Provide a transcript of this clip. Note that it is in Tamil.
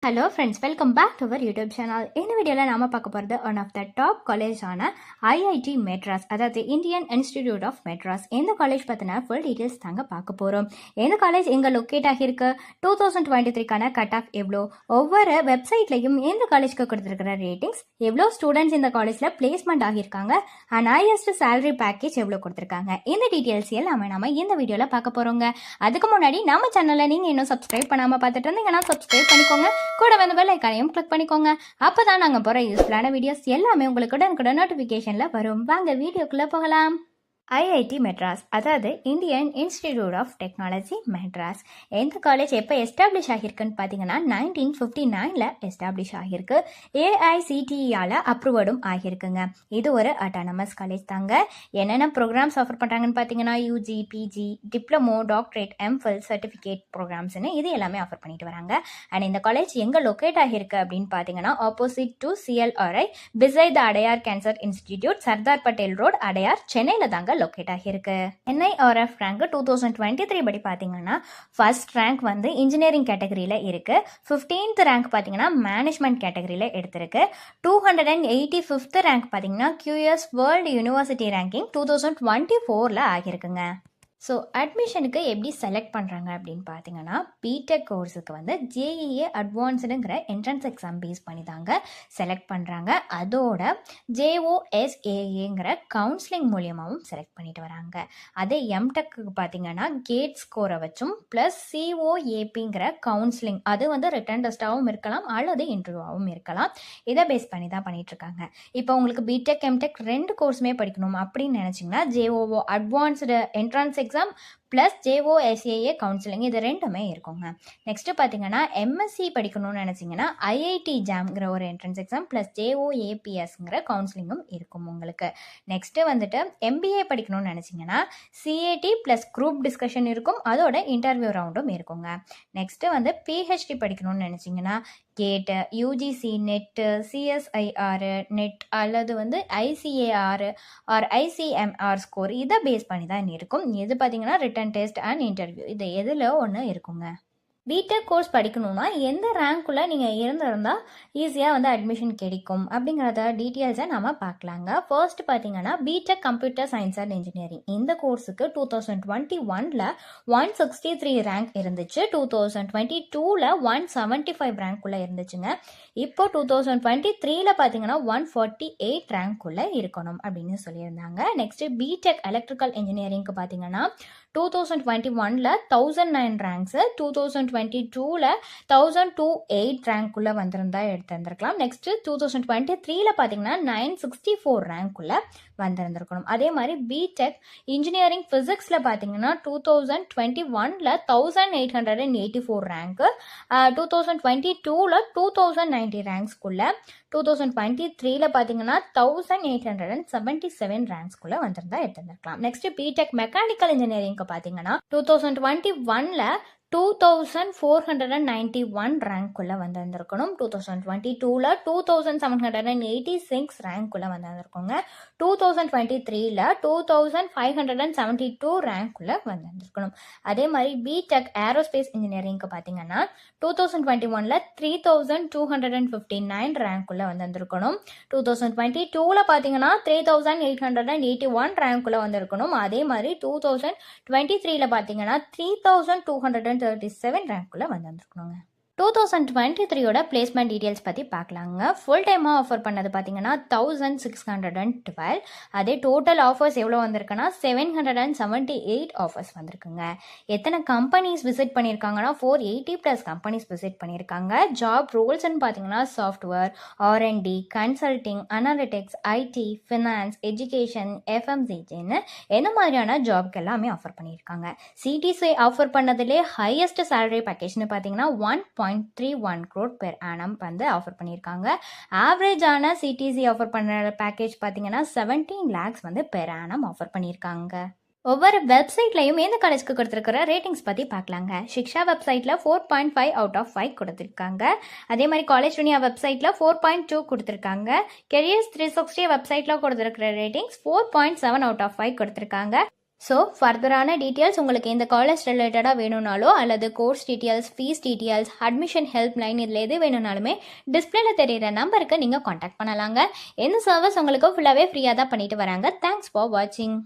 Hello friends, welcome back to our YouTube channel. இந்த வீடியோவில் நாம் பார்க்க போகிறது ஒன் ஆஃப் த டாப் காலேஜான ஐஐடி மெட்ராஸ், அதாவது இந்தியன் இன்ஸ்டிடியூட் ஆஃப் மெட்ராஸ். இந்த காலேஜ் பற்றின ஃபுல் டீட்டெயில்ஸ் தாங்க பார்க்க போகிறோம். இந்த காலேஜ் எங்கே லொக்கேட் ஆகியிருக்கு, 2023க்கான கட் ஆஃப் எவ்வளோ, ஒவ்வொரு வெப்சைட்லையும் இந்த காலேஜ்க்கு கொடுத்துருக்கிற ரேட்டிங்ஸ், எவ்வளோ ஸ்டூடெண்ட்ஸ் இந்த காலேஜில் பிளேஸ்மெண்ட் ஆகியிருக்காங்க, அண்ட் ஹையஸ்ட் சேலரி பேக்கேஜ் எவ்வளோ கொடுத்துருக்காங்க, இந்த டீட்டெயில்ஸ் எல்லாமே நம்ம இந்த வீடியோவில் பார்க்க போகிறோங்க. அதுக்கு முன்னாடி நம்ம சேனலில் நீங்கள் இன்னும் சப்ஸ்கிரைப் பண்ணாமல் பார்த்துட்டு இருந்தீங்கன்னா சப்ஸ்கிரைப் பண்ணிக்கோங்க. கூட வந்து பெல் ஐகானையும் கிளிக் பண்ணிக்கோங்க. அப்பதான் நாங்க போற யூஸ்ஃபுல்லான வீடியோஸ் எல்லாமே உங்களுக்கு உடனுக்குடன் நோட்டிபிகேஷன்ல வரும். வாங்க வீடியோக்குள்ள போகலாம். ஐஐடி மெட்ராஸ், அதாவது Indian Institute of Technology Madras. எந்த காலேஜ் எப்போ எஸ்டாப்ளிஷ் ஆகியிருக்குன்னு பார்த்தீங்கன்னா 1959 எஸ்டாப்ளிஷ் ஆகியிருக்கு. ஏஐசிடிஇயால் அப்ரூவடும் ஆகியிருக்குங்க. இது ஒரு அட்டானமஸ் காலேஜ் தாங்க. என்னென்ன ப்ரோக்ராம்ஸ் ஆஃபர் பண்ணுறாங்கன்னு பார்த்தீங்கன்னா UG, PG, diploma, doctorate, MPhil, certificate ப்ரோக்ராம்ஸ்னு இது எல்லாமே ஆஃபர் பண்ணிட்டு வராங்க. அண்ட் இந்த காலேஜ் எங்கே லொக்கேட் ஆகியிருக்கு அப்படின்னு பார்த்தீங்கன்னா opposite to CLRI, beside the Adyar cancer institute, Sardar Patel road, Adyar, சென்னையில் தாங்க லொக்கேட் ஆகியிருக்கு. NIRF ரேங்க் 2023 படி பார்த்தீங்கன்னா ஃபர்ஸ்ட் ரேங்க் வந்து இன்ஜினியரிங் கேட்டகரியில் இருக்கு. 15th ரேங்க் பார்த்தீங்கன்னா மேனேஜ்மெண்ட் கேட்டகரியில் எடுத்திருக்கு. 285th ரேங்க் பார்த்தீங்கன்னா QS வேர்ல்டு யூனிவர்சிட்டி ரேங்கிங் 2024 ஆகியிருக்குங்க. ஸோ அட்மிஷனுக்கு எப்படி செலக்ட் பண்ணுறாங்க அப்படின்னு பார்த்தீங்கன்னா பிடெக் கோர்ஸுக்கு வந்து ஜேஇஏ அட்வான்ஸ்டுங்கிற என்ட்ரன்ஸ் எக்ஸாம் பேஸ் பண்ணி தாங்க செலக்ட் பண்ணுறாங்க. அதோட JOSAAங்கிற கவுன்சிலிங் மூலியமாகவும் செலக்ட் பண்ணிட்டு வராங்க. அதே எம்டெக்கு பார்த்தீங்கன்னா கேட் ஸ்கோரை வச்சும் ப்ளஸ் COAPங்கிற கவுன்சிலிங், அது வந்து ரிட்டன் டெஸ்ட்டாகவும் இருக்கலாம் அல்லது இன்டர்வியூவாகவும் இருக்கலாம். இதை பேஸ் பண்ணி தான் பண்ணிட்டு இருக்காங்க. இப்போ உங்களுக்கு பிடெக் எம்டெக் ரெண்டு கோர்ஸுமே படிக்கணும் அப்படின்னு நினச்சிங்கன்னா JOO advanced entrance exam plus JOSAA counselling, இது ரெண்டுமே இருக்குங்க. நெக்ஸ்ட்டு பார்த்தீங்கன்னா MSc படிக்கணும்னு நினச்சிங்கன்னா IIT JAMங்கிற ஒரு என்ட்ரன்ஸ் எக்ஸாம் ப்ளஸ் JOAPSங்கிற கவுன்சிலிங்கும் இருக்கும் உங்களுக்கு. நெக்ஸ்ட்டு வந்துட்டு MBA படிக்கணும்னு நினச்சிங்கன்னா CAT ப்ளஸ் குரூப் டிஸ்கஷன் இருக்கும், அதோட இன்டர்வியூ ரவுண்டும் இருக்குங்க. நெக்ஸ்ட்டு வந்து PhD படிக்கணும்னு நினச்சிங்கன்னா GATE, UGC NET, CSIR NET அல்லது வந்து ICAR ஆர் ICMR ஸ்கோர், இதை பேஸ் பண்ணி தான் இருக்கும். இது பார்த்தீங்கன்னா ரிட்டன் டெஸ்ட் அண்ட் இன்டர்வியூ, இது எதில் ஒன்று இருக்குங்க. பிடெக் கோர்ஸ் படிக்கணும்னா எந்த ரேங்க்குள்ளே நீங்கள் இருந்திருந்தால் ஈஸியாக வந்து அட்மிஷன் கிடைக்கும் அப்படிங்கிறத டீட்டெயில்ஸை நம்ம பார்க்கலாங்க. ஃபர்ஸ்ட் பார்த்தீங்கன்னா BTech computer science and engineering, இந்த கோர்ஸுக்கு 2021 163 ரேங்க் இருந்துச்சு. 2022 175 ரேங்க்குள்ளே இருந்துச்சுங்க. இப்போ 2023 பார்த்தீங்கன்னா 148 ரேங்க்குள்ளே இருக்கணும் அப்படின்னு சொல்லியிருந்தாங்க. நெக்ஸ்ட் பிடெக் எலக்ட்ரிக்கல் இன்ஜினியரிங்க்கு பார்த்தீங்கன்னா 2021 1009 ரேங்க்ஸ், 2022 1028 ரேங்க்குள்ளே வந்திருந்தா எடுத்திருந்திருக்கலாம். நெக்ஸ்ட் 2023 பார்த்தீங்கன்னா 964 ரேங்க்குள்ளே வந்திருந்திருக்கணும். அதே மாதிரி பிடெக் இன்ஜினியரிங் ஃபிசிக்ஸில் பார்த்தீங்கன்னா 2021 1884 ரேங்க்கு, 2022 2090 ரேங்க்ஸ்குள்ளே, 2023 பார்த்தீங்கன்னா 1877 ரேங்க்ஸ்குள்ளே வந்திருந்தா எடுத்திருந்திருக்கலாம். நெக்ஸ்ட் பிடெக் மெக்கானிக்கல் இன்ஜினியரிங்க்கு பார்த்தீங்கன்னா 2021 2491 ரேங்க்குள்ளே வந்திருந்திருக்கணும். 2022 2786 ரேங்க்குள்ளே வந்திருக்கோங்க. 2023 2572 ரேங்க்குள்ளே வந்திருக்கணும். அதே மாதிரி பிடெக் ஏரோஸ்பேஸ் இன்ஜினியரிங்க்கு பார்த்தீங்கன்னா 2021 3259 ரேங்க்குள்ளே வந்திருக்கணும். 2022 பார்த்தீங்கன்னா 3881 ரேங்க்குள்ளே வந்திருக்கணும். அதே மாதிரி 2023 பார்த்தீங்கன்னா 3237 ரேங்க்குள்ளே வந்திருக்கணுங்க. 2023 பிளேஸ்மெண்ட் டீட்டெயில்ஸ் பற்றி பார்க்கலாங்க. ஃபுல் டைமாக ஆஃபர் பண்ணது பார்த்தீங்கன்னா 1612. அதே டோட்டல் ஆஃபர்ஸ் எவ்வளோ வந்திருக்குன்னா 778 ஆஃபர்ஸ் வந்திருக்குங்க. எத்தனை கம்பெனிஸ் விசிட் பண்ணியிருக்காங்கன்னா 480+ கம்பெனிஸ் விசிட் பண்ணியிருக்காங்க. ஜாப் ரோல்ஸ்ன்னு பார்த்தீங்கன்னா software, R&D, consulting, analytics, IT, finance, education, FMCGன்னு எந்த மாதிரியான ஜாப்க்கு எல்லாமே ஆஃபர் பண்ணியிருக்காங்க. CTC ஆஃபர் பண்ணதுலேயே ஹையஸ்ட் சேலரி பேக்கேஜ்னு பார்த்தீங்கன்னா 1.31 crore per annum வந்து ஆஃபர் பண்ணியிருக்காங்க. ஆவரேஜான சிடிசி ஆஃபர் பண்ணுற பேக்கேஜ் பார்த்தீங்கன்னா 17 lakhs வந்து பெர் annum ஆஃபர் பண்ணியிருக்காங்க. ஒவ்வொரு வெப்சைட்லையும் எந்த காலேஜ்க்கு கொடுத்துருக்கிற ரேட்டிங்ஸ் பற்றி பார்க்கலாங்க. சிக்ஷா வெப்சைட்டில் 4.5 out of 5 கொடுத்துருக்காங்க. அதே மாதிரி காலேஜ் துனியா வெப்சைட்டில் 4.2 கொடுத்துருக்காங்க. கெரியர்ஸ் 360 வெப்சைட்டில் கொடுத்துருக்கிற ரேட்டிங்ஸ் 4.7 out of 5 கொடுத்துருக்காங்க. ஸோ ஃபர்தரான டீட்டெயில்ஸ் உங்களுக்கு இந்த காலேஜ் ரிலேட்டடாக வேணும்னாலோ அல்லது course details, fees details, admission help line இதில் எது வேணும்னாலுமே டிஸ்பிளேல தெரியிற நம்பருக்கு நீங்கள் காண்டாக்ட் பண்ணலாங்க. இந்த சர்வீஸ் உங்களுக்கு ஃபுல்லாகவே ஃப்ரீயாக தான் பண்ணிட்டு வராங்க. தேங்க்ஸ் ஃபார் வாட்சிங்.